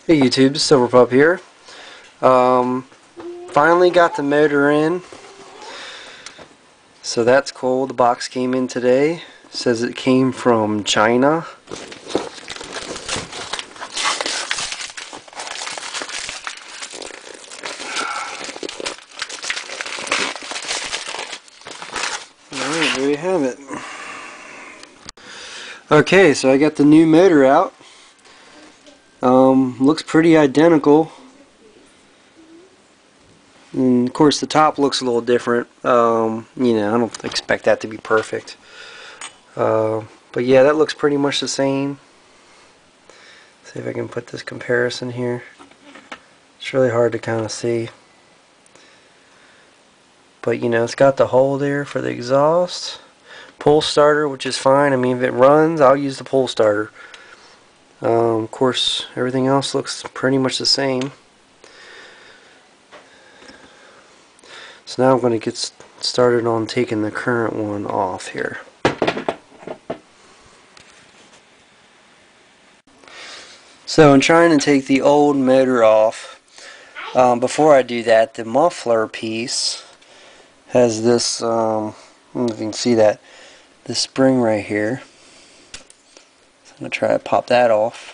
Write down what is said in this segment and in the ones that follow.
Hey YouTube, Silver Pup here. Finally got the motor in, so that's cool. The box came in today. Says it came from China. Alright, there you have it. Okay, so I got the new motor out. Looks pretty identical. And of course the top looks a little different. I don't expect that to be perfect. But yeah, that looks pretty much the same. See if I can put this comparison here. It's really hard to kind of see. But it's got the hole there for the exhaust. Pull starter, which is fine. I mean, if it runs, I'll use the pull starter. Of course, everything else looks pretty much the same. So now I'm going to get started on taking the current one off here. So I'm trying to take the old motor off. Before I do that, the muffler piece has this, I don't know if you can see that, this spring right here. So I'm going to try to pop that off.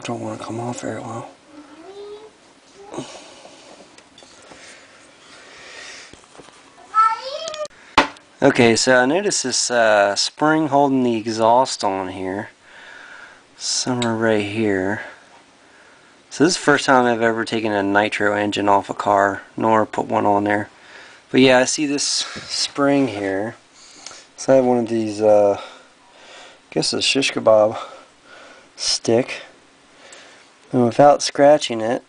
Don't want to come off very well. Okay, so I noticed this spring holding the exhaust on here, somewhere right here. So this is the first time I've ever taken a nitro engine off a car, nor put one on there. But yeah, I see this spring here. So I have one of these, I guess a shish kebab stick. And without scratching it,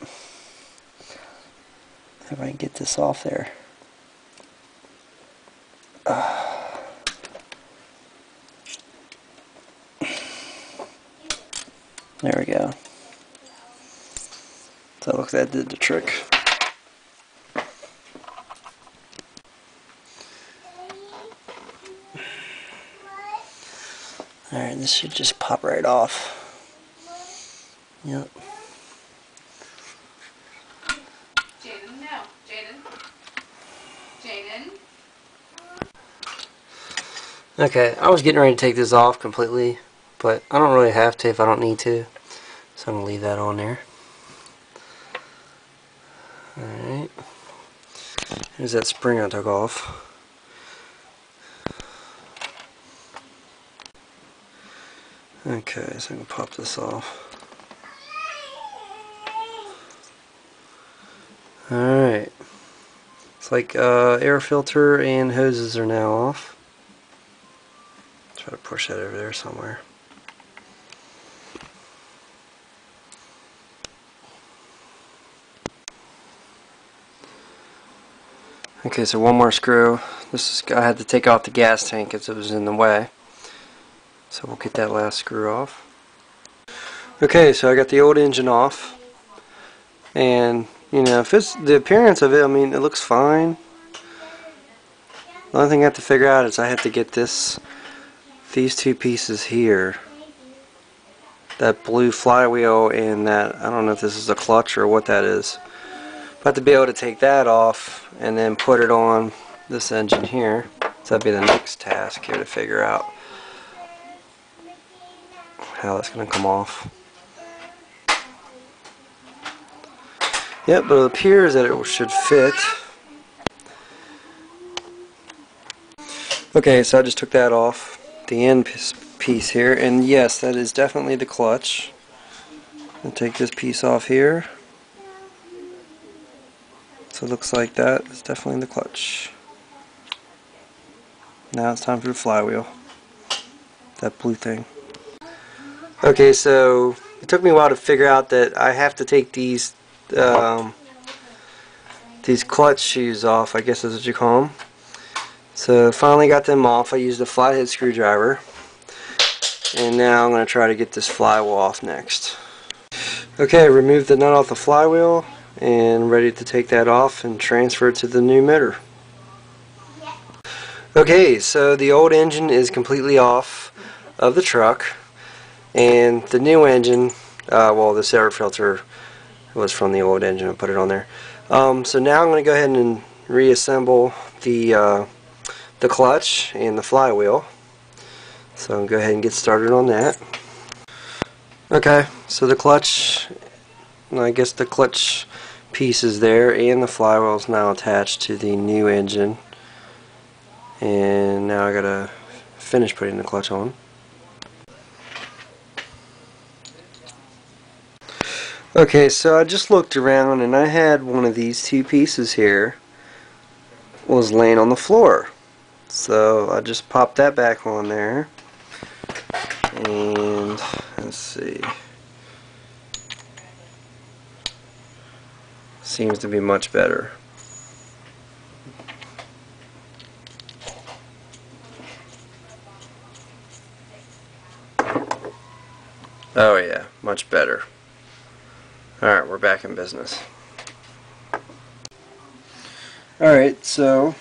if I can get this off there. There we go. So look, that did the trick. Alright, this should just pop right off. Yep. Jaden, no. Jaden. Okay, I was getting ready to take this off completely, but I don't really have to if I don't need to. So I'm going to leave that on there. Alright. Here's that spring I took off. Okay, so I can pop this off. Alright. It's like air filter and hoses are now off. Try to push that over there somewhere. Okay, so one more screw. I had to take off the gas tank as it was in the way. So we'll get that last screw off. Okay, so I got the old engine off. And, if it's the appearance of it, I mean, it looks fine. The only thing I have to figure out is I have to get these two pieces here. That blue flywheel and that, I don't know if this is a clutch or what that is. But I have to be able to take that off and then put it on this engine here. So that'd be the next task here to figure out how that's going to come off. Yep, but it appears that it should fit. Okay, so I just took that off, the end piece here, and yes, that is definitely the clutch. I'll take this piece off here. So it looks like that is definitely the clutch. Now it's time for the flywheel. That blue thing. Okay, so it took me a while to figure out that I have to take these clutch shoes off, I guess is what you call them. So finally got them off. I used a flathead screwdriver, and now I'm going to try to get this flywheel off next. Okay, remove the nut off the flywheel and ready to take that off and transfer it to the new motor. Okay, so the old engine is completely off of the truck, and the new engine, well, this air filter was from the old engine. I put it on there. So now I'm going to go ahead and reassemble the clutch and the flywheel. So I'll go ahead and get started on that. Okay, so the clutch, I guess the clutch piece is there, and the flywheel is now attached to the new engine. And now I gotta finish putting the clutch on. Okay, so I just looked around and I had one of these two pieces here was laying on the floor. So I just popped that back on there. And let's see. Seems to be much better. Oh yeah, much better. Alright, we're back in business. Alright, so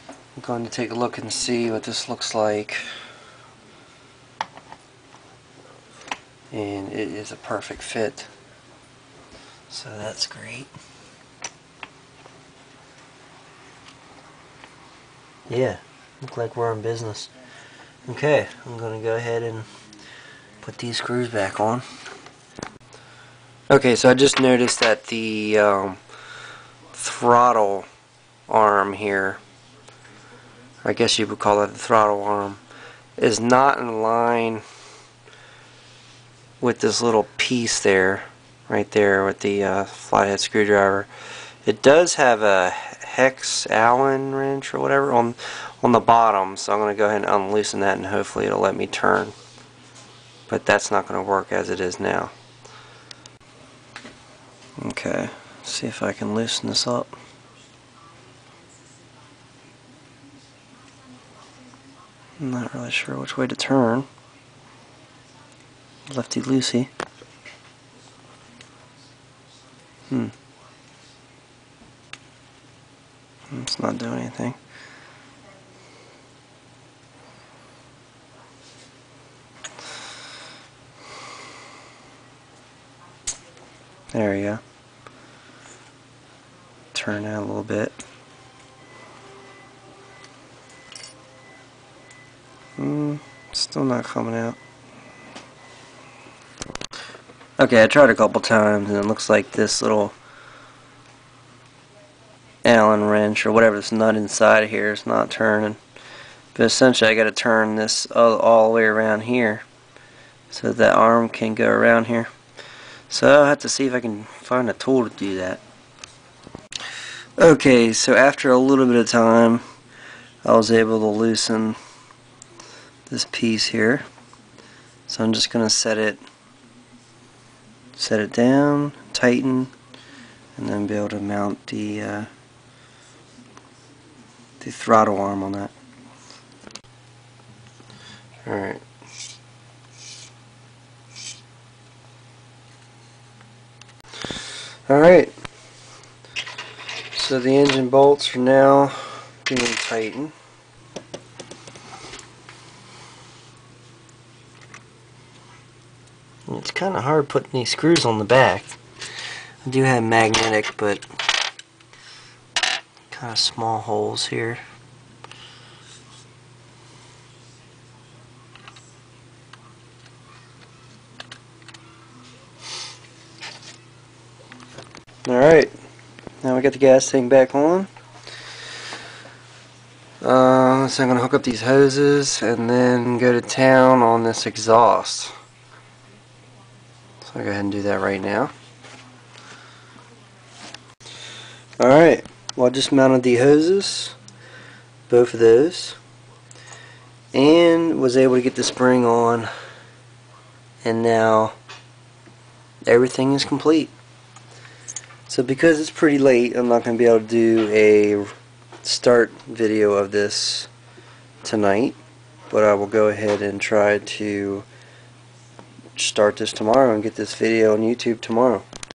I'm going to take a look and see what this looks like. And it is a perfect fit. So that's great. Yeah, look like we're in business. Okay, I'm going to go ahead and put these screws back on. Okay, so I just noticed that the throttle arm here, I guess you would call it the throttle arm, is not in line with this little piece there, right there with the flathead screwdriver. It does have a hex Allen wrench or whatever on the bottom, so I'm going to go ahead and unloosen that and hopefully it'll let me turn. But that's not going to work as it is now. Okay, see if I can loosen this up. I'm not really sure which way to turn. Lefty loosey. It's not doing anything. There we go. Turn out a little bit. Still not coming out. Okay, I tried a couple times and it looks like this little Allen wrench or whatever, this nut inside of here is not turning. But essentially I got to turn this all the way around here so that arm can go around here. So I'll have to see if I can find a tool to do that. Okay, so after a little bit of time I was able to loosen this piece here. So I'm just going to set it down, tighten, and then be able to mount the throttle arm on that. Alright. Alright. So the engine bolts are now being tightened. It's kind of hard putting these screws on the back. I do have magnetic, but kind of small holes here. Alright, now we got the gas tank back on. So I'm going to hook up these hoses and then go to town on this exhaust. So I'll go ahead and do that right now. Alright, well I just mounted the hoses, both of those, and was able to get the spring on, and now everything is complete. So because it's pretty late, I'm not going to be able to do a start video of this tonight, but I will go ahead and try to start this tomorrow and get this video on YouTube tomorrow.